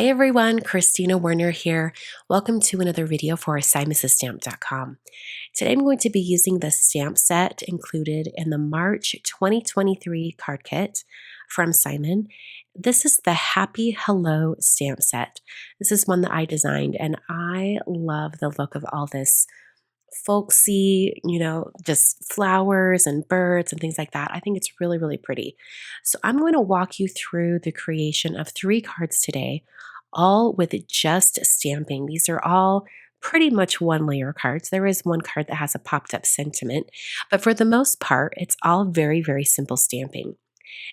Hi everyone, Kristina Werner here. Welcome to another video for SimusStamp.com. Today I'm going to be using the stamp set included in the March 2023 card kit from Simon. This is the Happy Hello stamp set. This is one that I designed and I love the look of all this folksy, just flowers and birds and things like that. I think it's really, really pretty. So I'm going to walk you through the creation of 3 cards today, all with just stamping. These are all pretty much one layer cards. There is one card that has a popped up sentiment, but for the most part, it's all very, very simple stamping.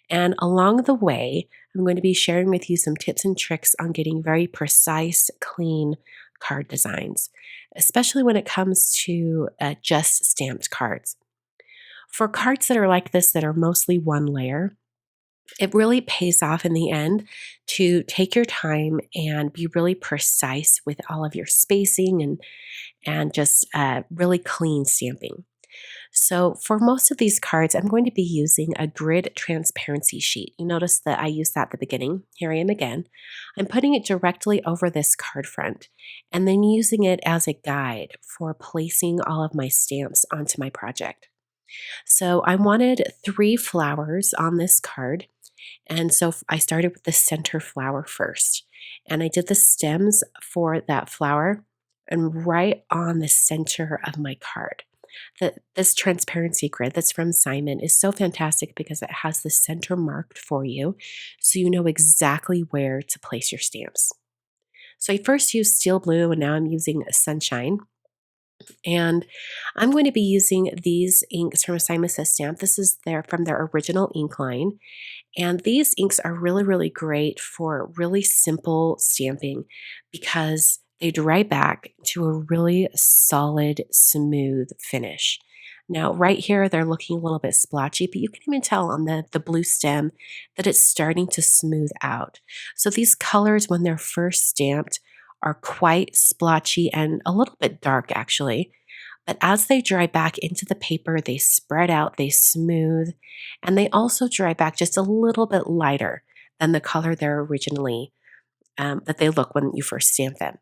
And along the way, I'm going to be sharing with you some tips and tricks on getting very precise, clean card designs, especially when it comes to just stamped cards. For cards that are like this, that are mostly one layer, it really pays off in the end to take your time and be really precise with all of your spacing and just really clean stamping. So for most of these cards, I'm going to be using a grid transparency sheet. You notice that I used that at the beginning. Here I am again. I'm putting it directly over this card front and then using it as a guide for placing all of my stamps onto my project. So I wanted 3 flowers on this card. And so I started with the center flower first. And I did the stems for that flower and right on the center of my card. This transparency grid that's from Simon is so fantastic because it has the center marked for you so you know exactly where to place your stamps. So I first used steel blue and now I'm using sunshine. And I'm going to be using these inks from Simon Says Stamp. This is from their original ink line. And these inks are really, really great for really simple stamping because they dry back to a really solid, smooth finish. Now, right here, they're looking a little bit splotchy, but you can even tell on the blue stem that it's starting to smooth out. So these colors, when they're first stamped, are quite splotchy and a little bit dark, actually. But as they dry back into the paper, they spread out, they smooth, and they also dry back just a little bit lighter than the color they're originally, that they look when you first stamp them.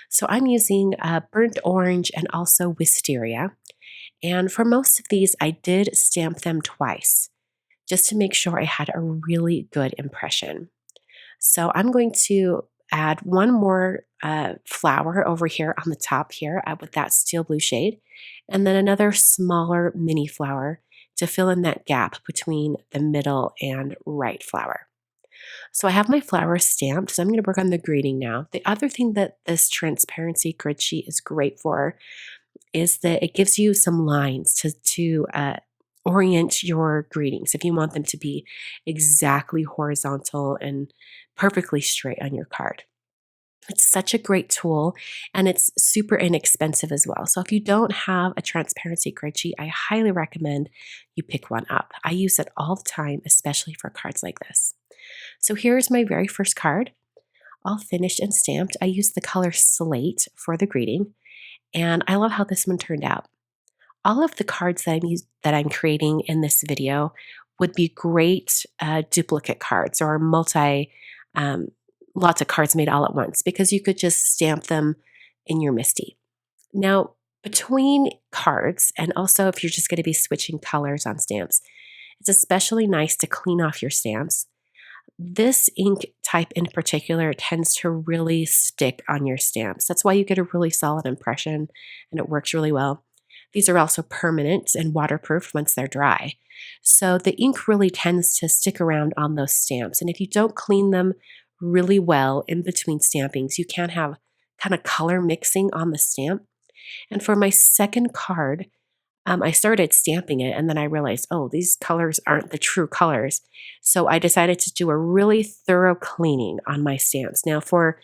So I'm using burnt orange and also wisteria. And for most of these, I did stamp them twice just to make sure I had a really good impression. So I'm going to add one more flower over here on the top here with that steel blue shade, and then another smaller mini flower to fill in that gap between the middle and right flower. So I have my flowers stamped, so I'm going to work on the grading now. The other thing that this transparency grid sheet is great for is that it gives you some lines to orient your greetings if you want them to be exactly horizontal and perfectly straight on your card. It's such a great tool and it's super inexpensive as well. So if you don't have a transparency grid sheet, I highly recommend you pick one up. I use it all the time, especially for cards like this. So here's my very first card, all finished and stamped. I used the color Slate for the greeting, and I love how this one turned out. All of the cards that I'm creating in this video would be great duplicate cards or lots of cards made all at once because you could just stamp them in your MISTI. Now, between cards, and also if you're just going to be switching colors on stamps, it's especially nice to clean off your stamps. This ink type in particular tends to really stick on your stamps. That's why you get a really solid impression and it works really well. These are also permanent and waterproof once they're dry. So the ink really tends to stick around on those stamps. And if you don't clean them really well in between stampings, you can have kind of color mixing on the stamp. And for my second card, I started stamping it and then I realized, oh, these colors aren't the true colors. So I decided to do a really thorough cleaning on my stamps. Now for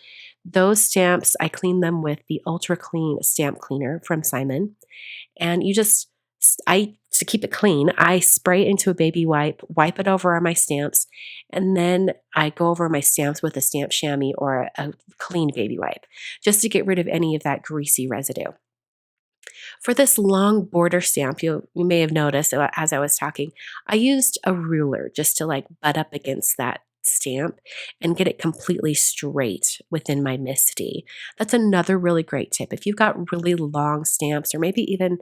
those stamps, I cleaned them with the Ultra Clean Stamp Cleaner from Simon. And to keep it clean, I spray it into a baby wipe it over on my stamps, and then I go over my stamps with a stamp chamois or a clean baby wipe, just to get rid of any of that greasy residue. For this long border stamp, you may have noticed as I was talking, I used a ruler just to like butt up against that stamp and get it completely straight within my MISTI. That's another really great tip. If you've got really long stamps or maybe even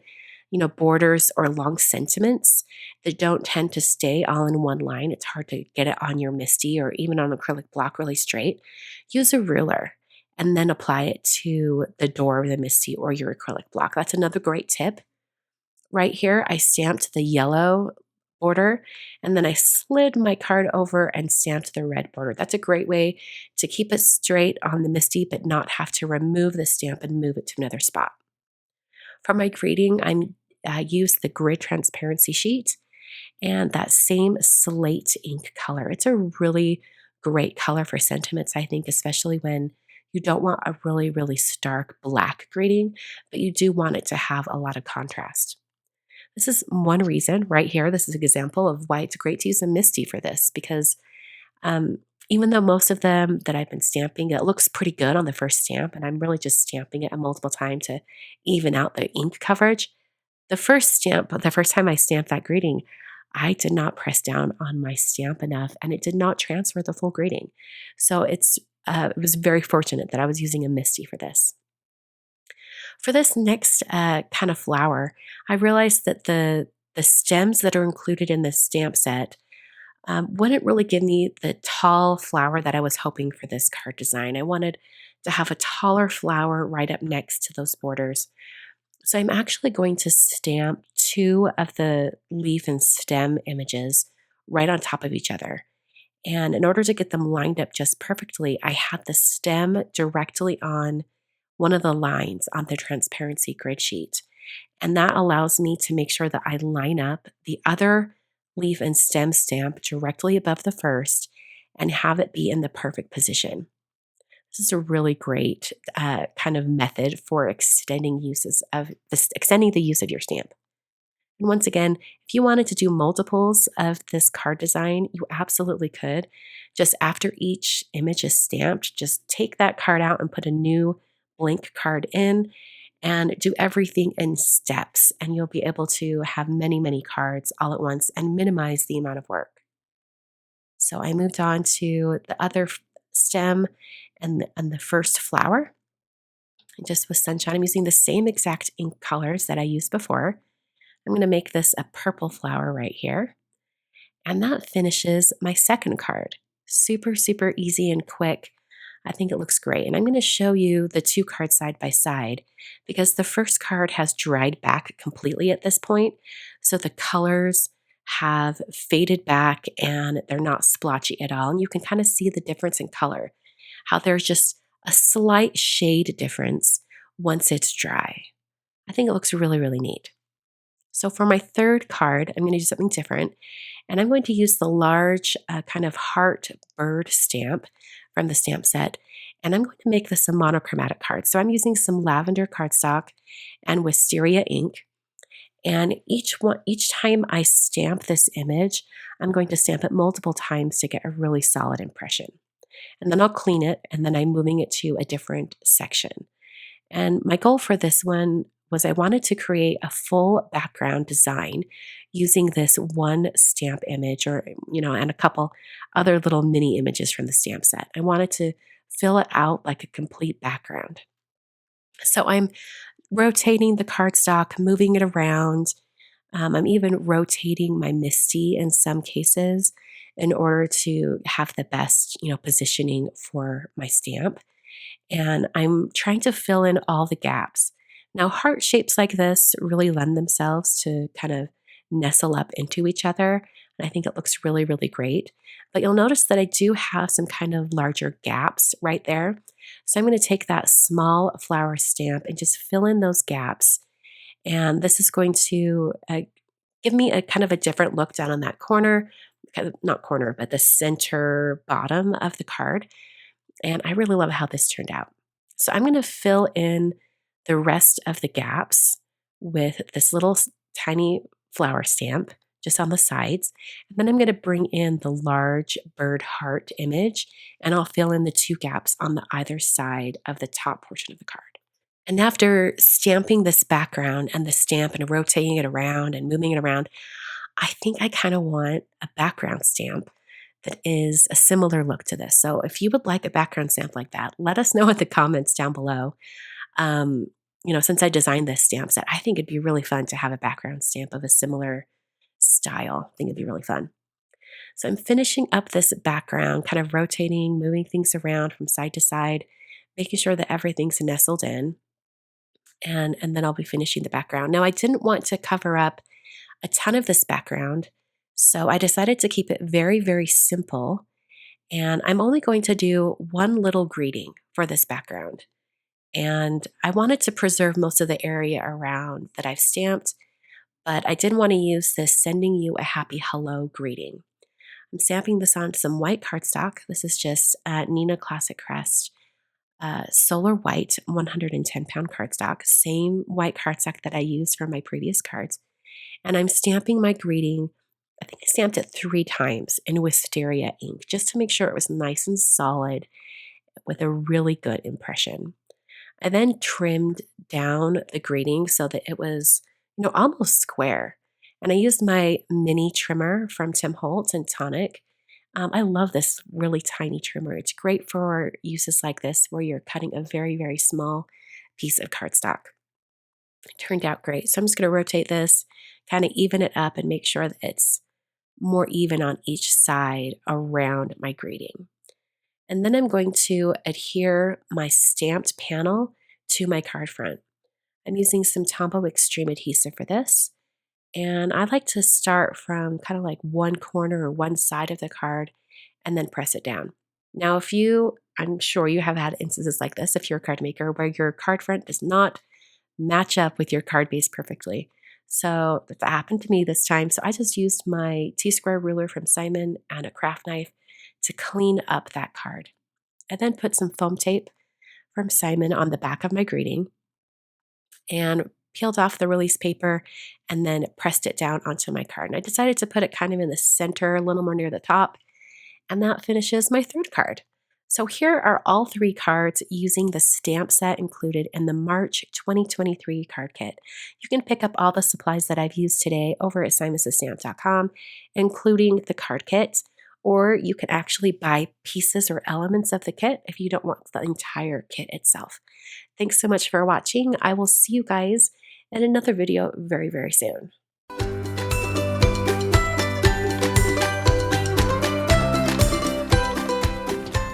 borders or long sentiments that don't tend to stay all in one line, it's hard to get it on your MISTI or even on acrylic block really straight, use a ruler and then apply it to the door of the MISTI or your acrylic block. That's another great tip. Right here, I stamped the yellow border and then I slid my card over and stamped the red border. That's a great way to keep it straight on the MISTI but not have to remove the stamp and move it to another spot. For my grading, I used the grid transparency sheet and that same slate ink color. It's a really great color for sentiments, I think, especially when you don't want a really, really stark black grading, but you do want it to have a lot of contrast. This is one reason right here. This is an example of why it's great to use a MISTI for this because even though most of them that I've been stamping, it looks pretty good on the first stamp, and I'm really just stamping it a multiple time to even out the ink coverage. The first time I stamped that grading, I did not press down on my stamp enough, and it did not transfer the full grading. So it was very fortunate that I was using a MISTI for this. For this next kind of flower, I realized that the stems that are included in this stamp set wouldn't really give me the tall flower that I was hoping for this card design. I wanted to have a taller flower right up next to those borders. So I'm actually going to stamp 2 of the leaf and stem images right on top of each other. And in order to get them lined up just perfectly, I had the stem directly on one of the lines on the transparency grid sheet. And that allows me to make sure that I line up the other leaf and stem stamp directly above the first and have it be in the perfect position. This is a really great kind of method for extending the use of your stamp. And once again, if you wanted to do multiples of this card design, you absolutely could. Just after each image is stamped, just take that card out and put a new blank card in and do everything in steps. And you'll be able to have many, many cards all at once and minimize the amount of work. So I moved on to the other stem and the first flower. Just with sunshine, I'm using the same exact ink colors that I used before. I'm going to make this a purple flower right here. And that finishes my second card. Super, super easy and quick. I think it looks great. And I'm going to show you the 2 cards side by side because the first card has dried back completely at this point. So the colors have faded back and they're not splotchy at all. And you can kind of see the difference in color, how there's just a slight shade difference once it's dry. I think it looks really, really neat. So for my third card, I'm going to do something different. And I'm going to use the large kind of heart bird stamp from the stamp set. And I'm going to make this a monochromatic card. So I'm using some lavender cardstock and wisteria ink. And each time I stamp this image, I'm going to stamp it multiple times to get a really solid impression. And then I'll clean it, and then I'm moving it to a different section. And my goal for this one was I wanted to create a full background design using this one stamp image and a couple other little mini images from the stamp set. I wanted to fill it out like a complete background. So I'm rotating the cardstock, moving it around. I'm even rotating my MISTI in some cases in order to have the best, positioning for my stamp. And I'm trying to fill in all the gaps. Now, heart shapes like this really lend themselves to kind of nestle up into each other. And I think it looks really, really great. But you'll notice that I do have some kind of larger gaps right there. So I'm going to take that small flower stamp and just fill in those gaps. And this is going to give me a kind of a different look down on that corner, not corner, but the center bottom of the card. And I really love how this turned out. So I'm going to fill in the rest of the gaps with this little tiny flower stamp just on the sides. And then I'm going to bring in the large bird heart image, and I'll fill in the 2 gaps on the either side of the top portion of the card. And after stamping this background and the stamp and rotating it around and moving it around, I think I kind of want a background stamp that is a similar look to this. So if you would like a background stamp like that, let us know in the comments down below. Um, since I designed this stamp set, I think it'd be really fun to have a background stamp of a similar style. I think it'd be really fun. So I'm finishing up this background, kind of rotating, moving things around from side to side, making sure that everything's nestled in. And then I'll be finishing the background. Now, I didn't want to cover up a ton of this background, so I decided to keep it very, very simple. And I'm only going to do one little greeting for this background. And I wanted to preserve most of the area around that I've stamped, but I didn't want to use this sending you a happy hello greeting. I'm stamping this on some white cardstock. This is just Neenah Classic Crest Solar White 110-pound cardstock, same white cardstock that I used for my previous cards. And I'm stamping my greeting. I think I stamped it 3 times in Wisteria ink just to make sure it was nice and solid with a really good impression. I then trimmed down the greeting so that it was, almost square. And I used my mini trimmer from Tim Holtz and Tonic. I love this really tiny trimmer. It's great for uses like this where you're cutting a very, very small piece of cardstock. It turned out great. So I'm just going to rotate this, kind of even it up and make sure that it's more even on each side around my greeting. And then I'm going to adhere my stamped panel to my card front. I'm using some Tombow Extreme adhesive for this. And I like to start from kind of like one corner or one side of the card and then press it down. Now, I'm sure you have had instances like this if you're a card maker where your card front does not match up with your card base perfectly. So that happened to me this time. So I just used my T-square ruler from Simon and a craft knife to clean up that card. I then put some foam tape from Simon on the back of my greeting and peeled off the release paper and then pressed it down onto my card. And I decided to put it kind of in the center, a little more near the top, and that finishes my 3rd card. So here are all 3 cards using the stamp set included in the March 2023 card kit. You can pick up all the supplies that I've used today over at SLATE.com, including the card kit, or you can actually buy pieces or elements of the kit if you don't want the entire kit itself. Thanks so much for watching. I will see you guys in another video very, very soon.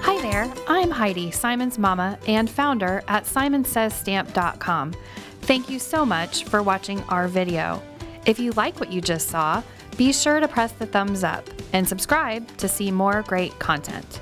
Hi there, I'm Heidi, Simon's mama and founder at SimonsSaysStamp.com. Thank you so much for watching our video. If you like what you just saw, be sure to press the thumbs up and subscribe to see more great content.